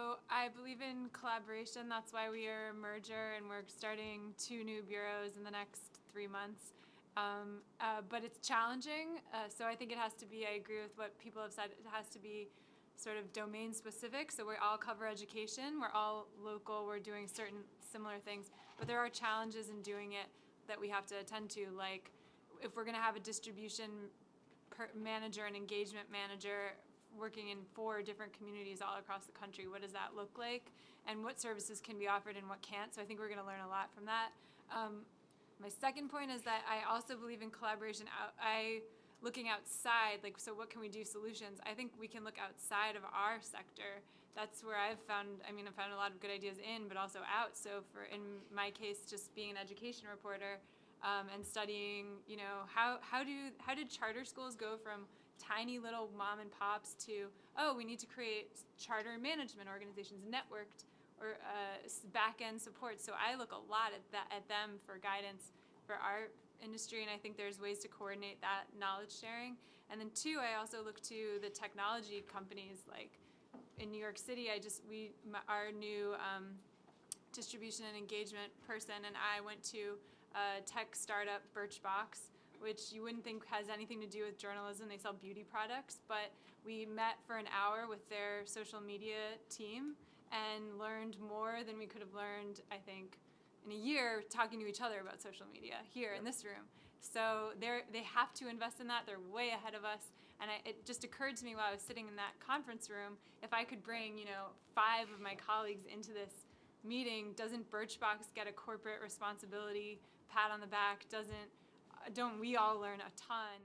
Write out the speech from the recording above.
So I believe in collaboration. That's why we are a merger, and we're starting 2 new bureaus in the next 3 months. But it's challenging. So I think it has to be, I agree with what people have said, it has to be sort of domain specific. So we all cover education. We're all local. We're doing certain similar things. But there are challenges in doing it that we have to attend to. Like if we're going to have a distribution manager and engagement manager working in 4 different communities all across the country, what does that look like? And what services can be offered and what can't? So I think we're going to learn a lot from that. My second point is that I also believe in collaboration. Looking outside, like, so what can we do solutions? I think we can look outside of our sector. That's where I've found a lot of good ideas in, but also out. So in my case, just being an education reporter and studying, how did charter schools go from tiny little mom and pops to, oh, we need to create charter management organizations, networked or back-end support. So I look a lot at them for guidance for our industry, and I think there's ways to coordinate that knowledge sharing. And then 2, I also look to the technology companies. Like in New York City, our new distribution and engagement person and I went to a tech startup, Birchbox, which you wouldn't think has anything to do with journalism. They sell beauty products, but we met for an hour with their social media team and learned more than we could have learned, I think, in a year talking to each other about social media here in this room. So they have to invest in that. They're way ahead of us. And it just occurred to me while I was sitting in that conference room, if I could bring 5 of my colleagues into this meeting, doesn't Birchbox get a corporate responsibility pat on the back? Don't we all learn a ton?